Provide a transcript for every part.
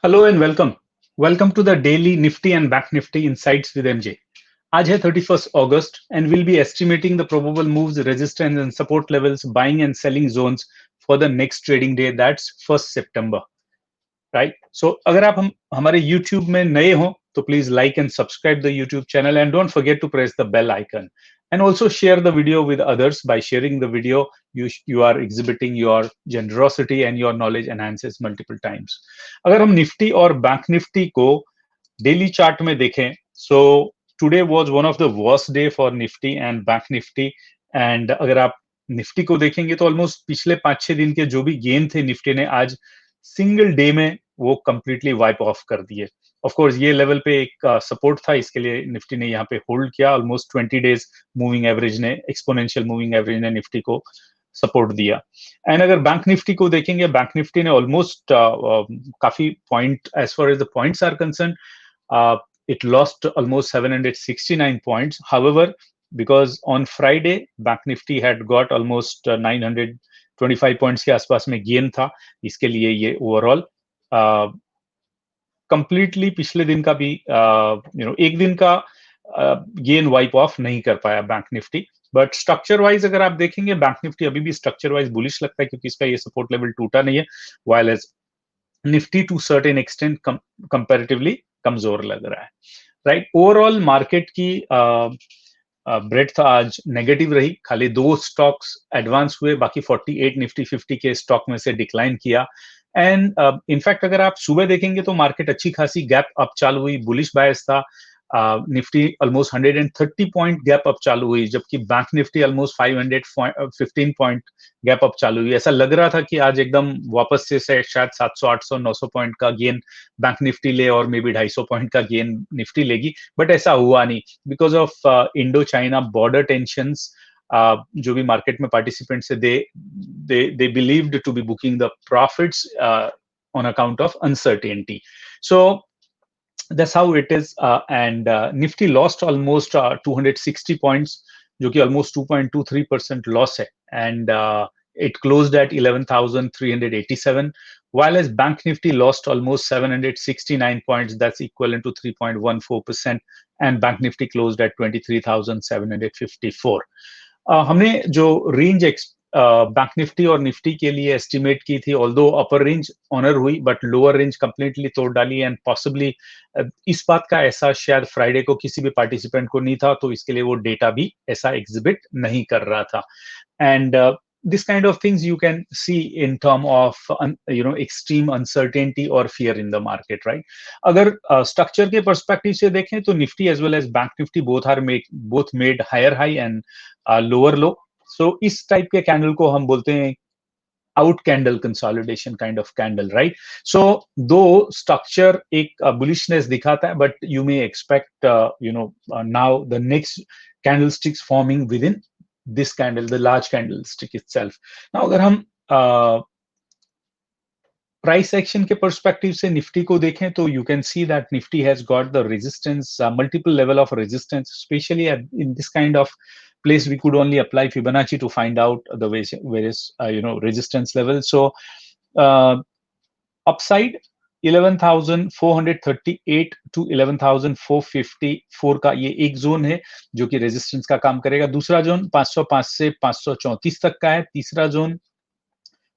Hello and welcome. Welcome to the daily Nifty and Bank Nifty Insights with MJ. आज है 31st August and we'll be estimating the probable moves, resistance and support levels, buying and selling zones for the next trading day, that's 1st September. Right? So अगर आप हमारे YouTube में नए हो तो please like and subscribe the YouTube channel and don't forget to press the bell icon. And also share the video with others. By sharing the video, you are exhibiting your generosity and your knowledge enhances multiple times. अगर हम Nifty और bank Nifty को daily chart में देखें, so today was one of the worst day for Nifty and Bank Nifty. And अगर आप Nifty को देखेंगे तो ऑलमोस्ट पिछले 5-6 दिन के जो भी गेन थे निफ्टी ने आज सिंगल डे में वो कंप्लीटली वाइप ऑफ कर दिए. ऑफ कोर्स ये लेवल पे एक सपोर्ट था, इसके लिए निफ्टी ने यहाँ पे होल्ड किया. ऑलमोस्ट 20 डेज मूविंग एवरेज ने, एक्सपोनेंशियल मूविंग एवरेज ने निफ्टी को सपोर्ट दिया. एंड अगर बैंक निफ्टी को देखेंगे, बैंक निफ्टी ने ऑलमोस्ट काफी point, as far as the points are concern, it lost almost 769 points. However, because on Friday Bank Nifty had got almost 925 points के आसपास में गेन था, इसके लिए ये ओवरऑल कंप्लीटली पिछले दिन का भी एक दिन का गेन वाइप ऑफ नहीं कर पाया bank Nifty. But structure wise अगर आप देखेंगे, बैंक निफ्टी अभी भी स्ट्रक्चर वाइज बुलिश लगता है क्योंकि इसका ये सपोर्ट लेवल टूटा नहीं है, while as Nifty to certain extent comparatively कमजोर लग रहा है. राइट, ओवरऑल मार्केट की ब्रेड्थ आज नेगेटिव रही. खाली 2 स्टॉक्स एडवांस हुए, बाकी 48 निफ्टी 50 के स्टॉक में से डिक्लाइन किया. एंड इनफैक्ट अगर आप सुबह देखेंगे तो मार्केट अच्छी खासी गैप अप चालू हुई, बुलिश बायस था. Nifty almost 130 point gap up चालू हुई, जबकि bank Nifty almost 515 point gap up चालू हुई. ऐसा लग रहा था कि आज एकदम वापस से शायद 700 800 900 पॉइंट का गेन बैंक निफ्टी ले और मे बी 250 पॉइंट का गेन निफ्टी लेगी, बट ऐसा हुआ नहीं because of Indo China border tensions. जो भी मार्केट में पार्टिसिपेंट्स है, they believed to be booking the profits on account of uncertainty. So that's how it is. And Nifty lost almost 260 points, जो कि almost 2.23% loss है. And it closed at 11,387, while as Bank Nifty lost almost 769 points, that's equivalent to 3.14%, and Bank Nifty closed at 23,754. हमने जो range bank Nifty और Nifty के लिए estimate की थी, ऑल्दो अपर रेंज ऑनर हुई बट लोअर रेंज कंप्लीटली तोड़ डाली. एंड पॉसिबली इस बात का एहसास शायद फ्राइडे को किसी भी पार्टिसिपेंट को नहीं था, तो इसके लिए वो डेटा भी ऐसा एग्जिबिट नहीं कर रहा था. And this kind of things you can see in term of extreme uncertainty or fear in the market, right? अगर structure के perspective से देखें तो Nifty as well as bank nifty both made higher high and lower low. So इस type के candle को हम बोलते हैं out candle consolidation kind of candle, right? So though structure एक bullishness दिखाता है, but you may expect now the next candlesticks forming within this candle, the large candlestick itself. Now अगर हम प्राइस एक्शन के पर्सपेक्टिव से Nifty को देखें तो you can see that Nifty has got the resistance, multiple level of resistance, specially in this kind of place we could only apply Fibonacci to find out the various resistance levels. So upside 11,438 to 11,454 का ये एक zone है जो कि resistance का काम करेगा. दूसरा जोन 505 से 534 तक का है. तीसरा जोन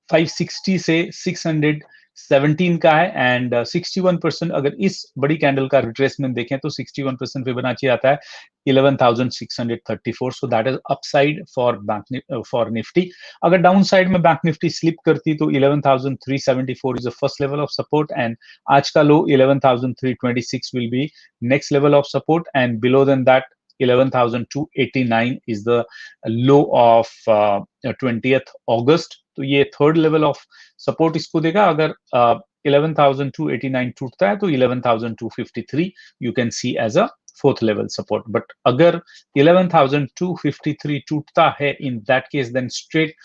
560 से 617 का है. एंड 61% अगर इस बड़ी कैंडल का रिट्रेसमेंट देखें तो 61% फिबोनाची आता है 11,634. So that is upside for Nifty. अगर डाउन साइड में बैंक निफ्टी स्लिप करती तो 11,374 is the first level of support, and आज का low 11,326 will be next level of support, and below then that 11,289 is the low of 20th August. तो ये third level of support इसको देगा. अगर 11,289 टूटता है तो 11,253 you can see as a fourth level support. But अगर 11,253 टूटता है, in that case then straight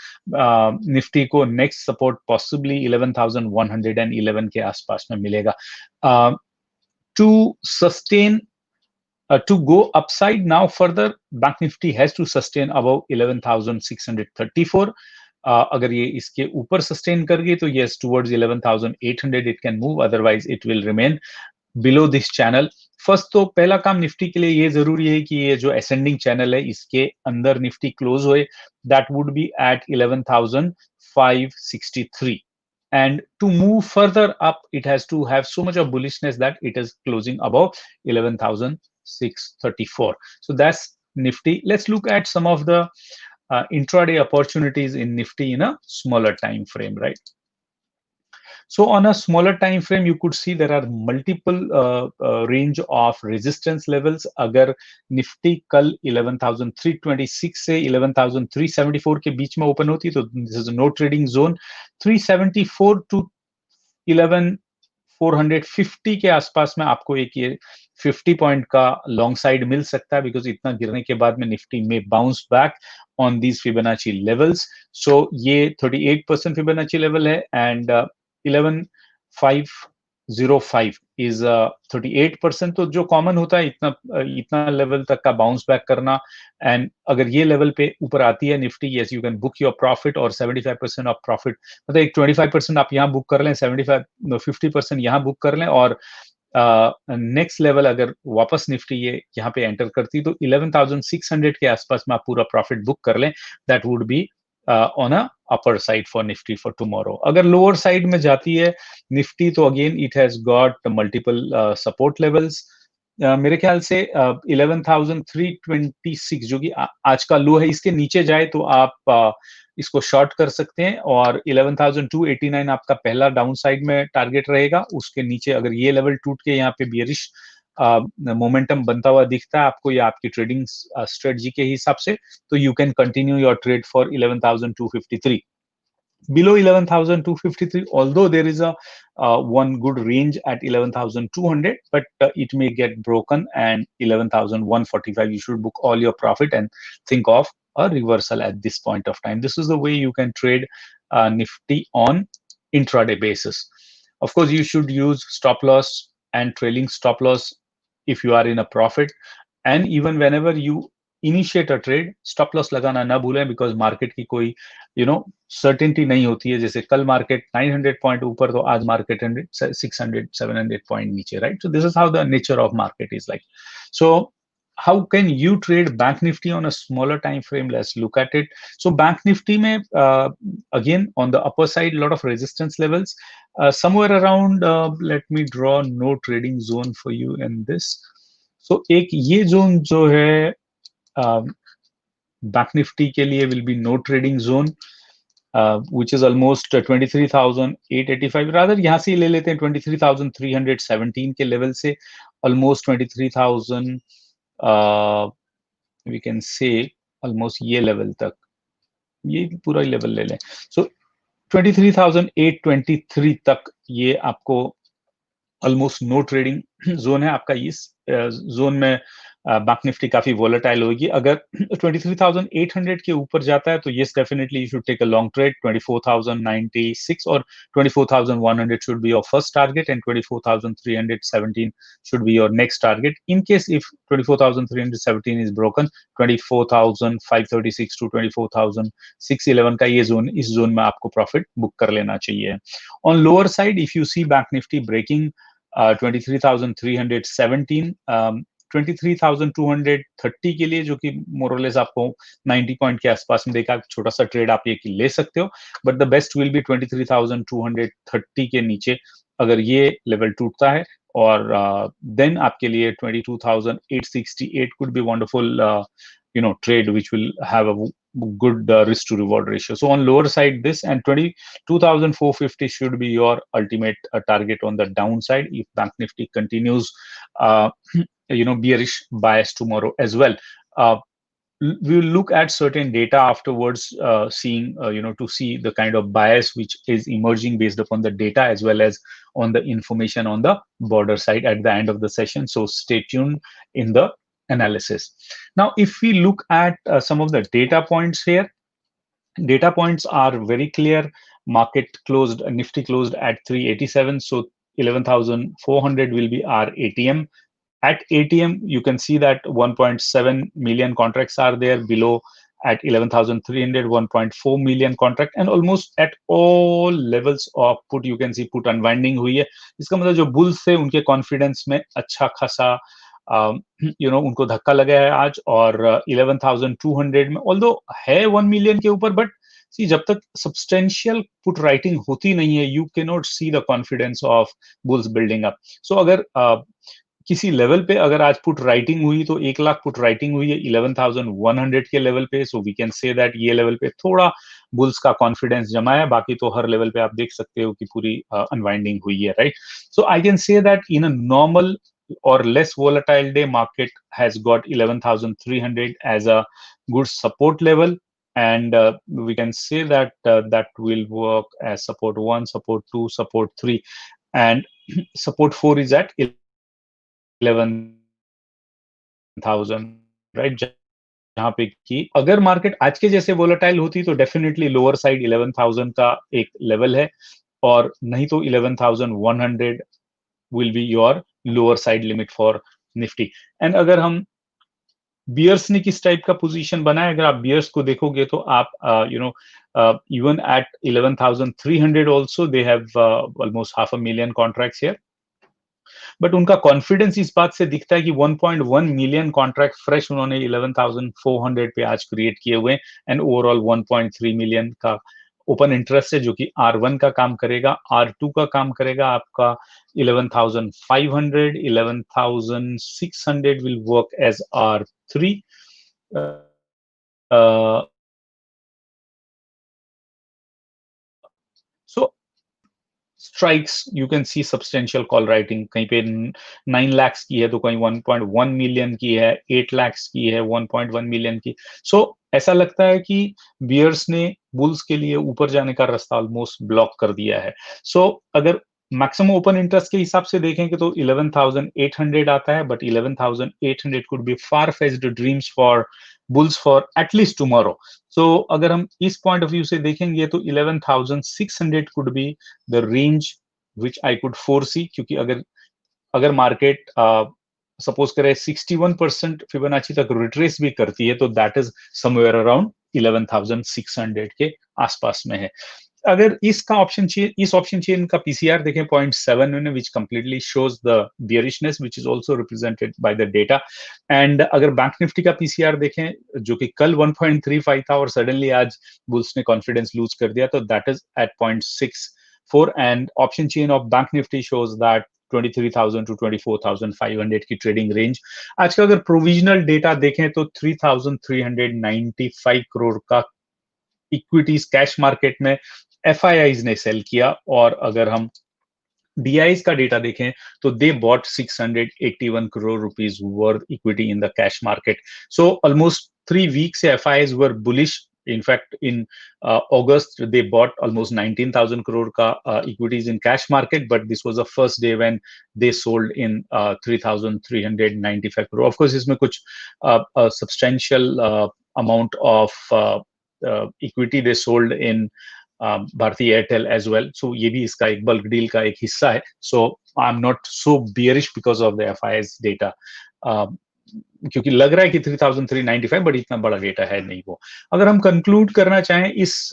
Nifty को नेक्स्ट सपोर्ट पॉसिबली 11,111 के आसपास में मिलेगा. To sustain to go upside now further, Bank Nifty has to sustain above 11,634. अगर ये इसके ऊपर सस्टेन कर गई तो yes towards 11,800 it can move, otherwise it will remain below this channel. First तो पहला काम निफ्टी के लिए ये जरूरी है कि ये जो असेंडिंग चैनल है इसके अंदर निफ्टी क्लोज होए, that would be at 11,563, and to move further up it has to have so much of bullishness that it is closing above 11,634. So that's nifty. Let's look at some of the intraday opportunities in nifty in a smaller time frame, right? So on a smaller time frame, you could see there are multiple range of resistance levels. अगर Nifty कल 11,326 से 11,374 के बीच में open होती तो this is no trading zone. 374 to 11,450 के आसपास में आपको एक ये 50 पॉइंट का लॉन्ग साइड मिल सकता है, बिकॉज इतना गिरने के बाद में निफ्टी में bounce back on these Fibonacci levels. So ये 38% फिबोनाची लेवल है एंड 11,505 इज 38%. तो जो कॉमन होता है इतना लेवल तक का बाउंस बैक करना, एंड अगर ये लेवल पे ऊपर आती है Nifty, yes you can book your profit और 75% ऑफ प्रॉफिट, मतलब एक 25% आप यहाँ बुक कर लें, 50% यहाँ बुक कर लें, और नेक्स्ट लेवल अगर वापस निफ्टी ये यहाँ पे एंटर करती तो 11,600 के आसपास में आप पूरा प्रॉफिट बुक कर लें, that would B on a upper side for nifty for tomorrow. अगर lower side में जाती है निफ्टी तो again it has got multiple support levels. मेरे ख्याल से 11,326 जो कि आज का लो है, इसके नीचे जाए तो आप इसको शॉर्ट कर सकते हैं, और 11,289 आपका पहला डाउन साइड में टारगेट रहेगा. उसके नीचे अगर ये लेवल टूट के यहाँ पे बियरिश मोमेंटम बनता हुआ दिखता है आपको या आपकी ट्रेडिंग स्ट्रेटजी के हिसाब से, तो you can continue your trade for 11,253. Below 11,253, although there is a one good range at 11,200, but it may get broken, and 11,145 you should book all your profit and think of a reversal at this point of time. This is the way you can trade nifty on intraday basis. Of course you should use stop loss and trailing stop loss if you are in a profit, and even whenever you initiate a trade stop loss लगाना ना भूलें, because market की कोई certainty नहीं होती है. जैसे कल मार्केट 900 पॉइंट ऊपर तो आज मार्केट 600 700 पॉइंट नीचे, right? So this is how the nature of market is like. So how can you trade bank nifty on a smaller time frame? Let's look at it. So bank nifty mein again on the upper side lot of resistance levels, somewhere around let me draw no trading zone for you in this. So ek ye zone jo hai bank Nifty के लिए will be no trading zone, which is almost 23,885. rather यहाँ से ले लेते हैं 23,317 के level से almost 23,000 we can say almost ये लेवल तक, ये पूरा लेवल ले लें. so 23,823 तक ये आपको ऑलमोस्ट नो ट्रेडिंग जोन है आपका. इस जोन में बैंक निफ्टी काफी वोलेटाइल होगी. अगर 23,800 के ऊपर जाता है तो yes definitely you should take a long trade. 24,096 और 24,100 should be your first target, and 24,317 should be your next target. In case if 24,317 is broken, 24,536 to 24,611 का ये जोन, इस जोन में आपको प्रॉफिट बुक कर लेना चाहिए. On lower side if you see Bank Nifty breaking 23,317, 23,230 के लिए, जो कि मोरलेस आपको 90 पॉइंट के आसपास में देखा, छोटा सा ट्रेड आप ये ले सकते हो, but the best will be 23,230 के नीचे अगर ये लेवल टूटता है, और देन आपके लिए 22,868 could be wonderful trade which will have a good risk to reward ratio. So on lower side this, and 22,450 should be your ultimate target on the downside if bank nifty continues bearish bias tomorrow as well. We will look at certain data afterwards, seeing to see the kind of bias which is emerging based upon the data as well as on the information on the border side at the end of the session. So stay tuned in the analysis. Now if we look at some of the data points here, data points are very clear. Market closed, nifty closed at 387, so 11,400 will be our ATM. At ATM, you can see that 1.7 million contracts are there below at 11,300, 1.4 million contract, and almost at all levels of put you can see put unwinding हुई है. इसका मतलब जो bulls थे उनके confidence में अच्छा खासा उनको धक्का लगा है आज, और 11,200 में although है 1 million के ऊपर, but see जब तक substantial put writing होती नहीं है, you cannot see the confidence of bulls building up. So अगर किसी लेवल पे अगर आज पुट राइटिंग हुई तो 1 लाख पुट राइटिंग हुई है 11,100 के लेवल पे, so we can say that ये लेवल पे थोड़ा बुल्स का कॉन्फिडेंस जमा है. बाकी तो हर लेवल पे आप देख सकते हो कि पूरी अनवाइंडिंग हुई है, right. So I can say that in a normal or less volatile day, market has got 11,300 as a good support level, and we can say that that will work as support 1, support 2, support 3, and support 4 is at 11,000, right. जहां पे कि अगर market आज के जैसे volatile होती तो definitely lower side 11,000 का एक लेवल है, और नहीं तो 11,100 will be your lower side limit for Nifty. And अगर हम बियर्स ने किस टाइप का पोजीशन बनाया, अगर आप बियर्स को देखोगे तो आप even at 11,300 also they have almost 500,000 contracts here. But उनका कॉन्फिडेंस इस बात से दिखता है कि 1.1 मिलियन कॉन्ट्रैक्ट फ्रेश उन्होंने 11,400 पे आज क्रिएट किए हुए, एंड ओवरऑल 1.3 मिलियन का ओपन इंटरेस्ट है, जो कि R1 का काम करेगा. R2 का काम करेगा आपका 11,500, 11,600 will work as R3. So strikes you can see substantial call writing, कहीं पे 9 lakhs की है तो कहीं 1.1 मिलियन की है, 8 lakhs की है, 1.1 मिलियन की. सो ऐसा लगता है कि बियर्स ने बुल्स के लिए ऊपर जाने का रास्ता ऑलमोस्ट ब्लॉक कर दिया है. सो अगर मैक्सिमम ओपन इंटरेस्ट के हिसाब से देखेंगे तो 11,800 आता है, but 11,800 could be far fetched dreams for bulls for at least tomorrow. So अगर हम इस पॉइंट ऑफ व्यू से देखेंगे तो 11,600 could be the range which I could foresee, क्योंकि अगर मार्केट सपोज करें 61% फिबोनाची तक रिट्रेस भी करती है तो दैट इज समवेयर अराउंड 11,600 के आसपास में है. अगर इसका ऑप्शन चेन, इस ऑप्शन चेन का पीसीआर देखें 0.7 में, which completely shows the bearishness which is also represented by the data. And अगर बैंक निफ्टी का पीसीआर देखें जो कि कल 1.35 था और सडनली आज बुल्स ने कॉन्फिडेंस लूज कर दिया, तो that is at 0.64, and option chain of Bank Nifty shows that 23,000 to 24,500 की ट्रेडिंग रेंज. आज का अगर प्रोविजनल डेटा देखें तो 3,395 करोड़ का इक्विटीज कैश मार्केट में एफआईआईज ने सेल किया, और अगर हम DIs का डेटा देखें तो they bought 681 crore rupees worth equity in the cash market. So almost 3 weeks से FIIs were bullish. In fact, in August, they bought almost 19,000 crore ka equities in cash market, but this was the first day when they sold in 3,395 crore. Of course, इसमें कुछ a substantial amount of equity they sold in Bharti Airtel as well. So ये भी इसका एक bulk deal का एक हिस्सा है. So I'm not so bearish because of the FIIs data. क्योंकि लग रहा है कि 3,395, बट इतना बड़ा डेटा है नहीं वो. अगर हम कंक्लूड करना चाहें इस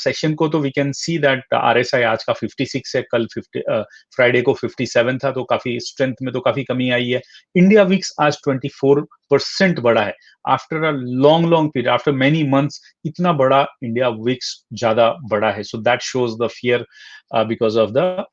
सेशन को, तो we can see that RSI आज का 56 है, कल फ्राइडे को 57 था, तो काफी स्ट्रेंथ में तो काफी कमी आई है. इंडिया विक्स आज 24% बढ़ा है after a long period, after many months इतना बड़ा इंडिया विक्स ज्यादा बढ़ा है. So that shows the fear because of the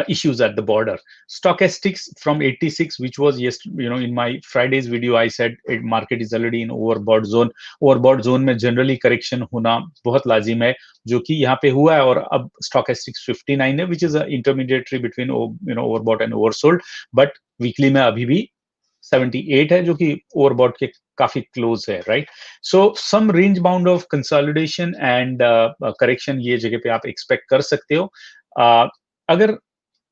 issues at the border. Stochastics from 86, which was in my Friday's video, I said market is already in overbought zone. Overbought zone में generally correction होना बहुत लाजिम है, जो कि यहाँ पे हुआ है, और अब Stochastics 59 है, which is a intermediary between overbought and oversold. But weekly में अभी भी 78 है, जो कि overbought के काफी क्लोज है, right. So some range bound of consolidation and correction ये जगह पे आप एक्सपेक्ट कर सकते हो. अगर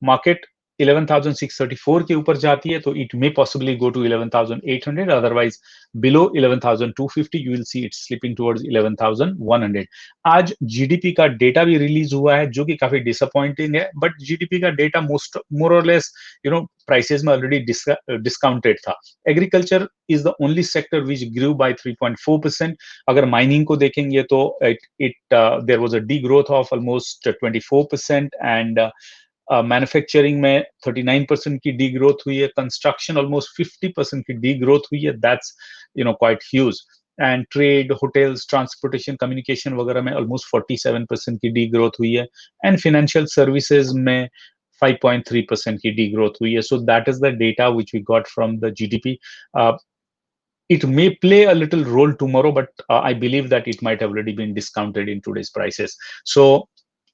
मार्केट 11,634 के ऊपर जाती है तो it may possibly go to 11,800. Otherwise, below 11,250 you will see it slipping towards 11,100. आज जीडीपी का डेटा भी रिलीज हुआ है जो कि काफी डिसअपॉइंटिंग है, बट जीडीपी का data more or less prices में ऑलरेडी डिस्काउंटेड था. Agriculture is the only sector which grew by 3.4%. अगर माइनिंग को देखेंगे तो there was a degrowth of almost 24% and manufacturing में 39% की डी ग्रोथ हुई है. कंस्ट्रक्शन ऑलमोस्ट 50% की डी ग्रोथ हुई है. That's quite huge. And trade, hotels, transportation, communication वगैरह में ऑलमोस्ट 47% की डी ग्रोथ हुई है. एंड फाइनेंशियल सर्विसेज में 5.3% की डी ग्रोथ हुई है. So that is the data which we got from the GDP. It may play a little role tomorrow, but I believe that it might have already been discounted in today's prices. So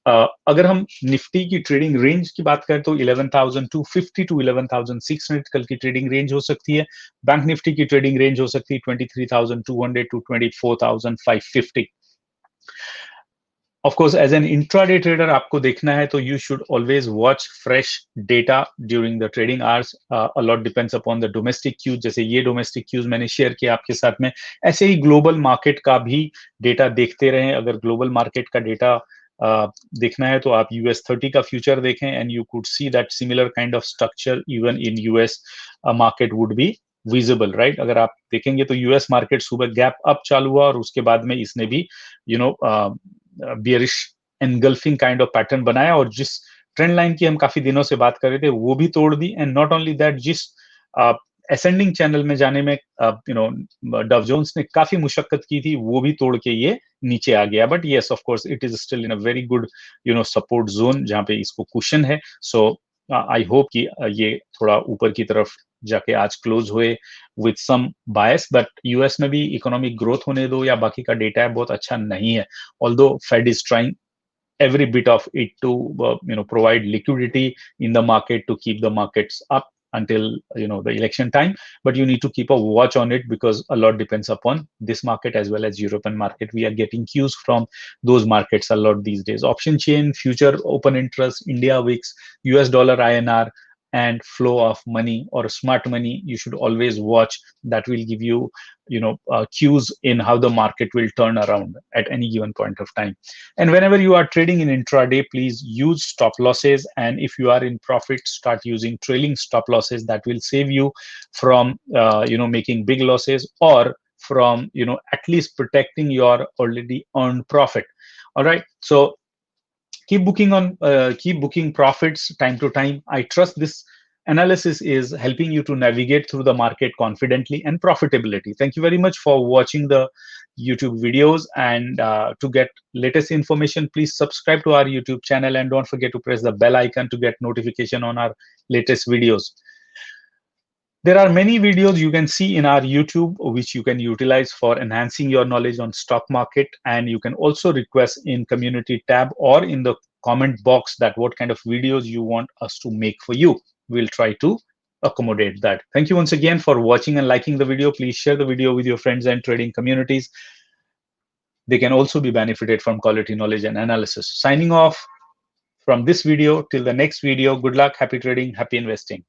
अगर हम Nifty की trading range की बात करें तो 11,250 to 11,600 कल की trading range हो सकती है. बैंक निफ्टी की ट्रेडिंग रेंज हो सकती है 23,200 to 24,550. Of course, as an intraday trader, आपको देखना है तो you should always watch fresh data during the trading hours. A lot depends upon the domestic cues. जैसे ये domestic cues मैंने शेयर किया आपके साथ में. ऐसे ही ग्लोबल मार्केट का भी डेटा देखते रहें. अगर ग्लोबल मार्केट का डेटा देखना है तो आप US30 का फ्यूचर देखें and you could see that similar kind of structure even in US market would be visible, right? अगर आप देखेंगे तो US मार्केट सुबह गैप अप चालू हुआ और उसके बाद में इसने भी bearish engulfing kind of pattern बनाया और जिस ट्रेंड लाइन की हम काफी दिनों से बात कर रहे थे वो भी तोड़ दी. एंड नॉट ओनली दैट, जिस असेंडिंग चैनल में जाने में डव जोन्स ने काफी मुशक्कत की थी वो भी तोड़ के ये नीचे आ गया. But yes, of course it is still in a very good support zone जहां पे इसको कुशन है. सो आई होप कि ये थोड़ा ऊपर की तरफ जाके आज क्लोज हुए with some bias. But US में भी इकोनॉमिक ग्रोथ होने दो या बाकी का डेटा है बहुत अच्छा नहीं है. Although Fed is trying every bit of it to provide liquidity in the market to keep the markets up until the election time, but you need to keep a watch on it because a lot depends upon this market as well as European market. We are getting cues from those markets a lot these days. Option chain, future open interest, India VIX, US dollar INR, and flow of money or smart money you should always watch. That will give you cues in how the market will turn around at any given point of time. And whenever you are trading in intraday, please use stop losses, and if you are in profit, start using trailing stop losses. That will save you from making big losses, or from at least protecting your already earned profit. All right, so keep booking profits time to time. I trust this analysis is helping you to navigate through the market confidently and profitability. Thank you very much for watching the YouTube videos, and to get latest information, please subscribe to our YouTube channel and don't forget to press the bell icon to get notification on our latest videos. There are many videos you can see in our YouTube which you can utilize for enhancing your knowledge on stock market, and you can also request in community tab or in the comment box that what kind of videos you want us to make for you. We'll try to accommodate that. Thank you once again for watching and liking the video. Please share the video with your friends and trading communities. They can also be benefited from quality knowledge and analysis. Signing off from this video till the next video. Good luck, happy trading, happy investing.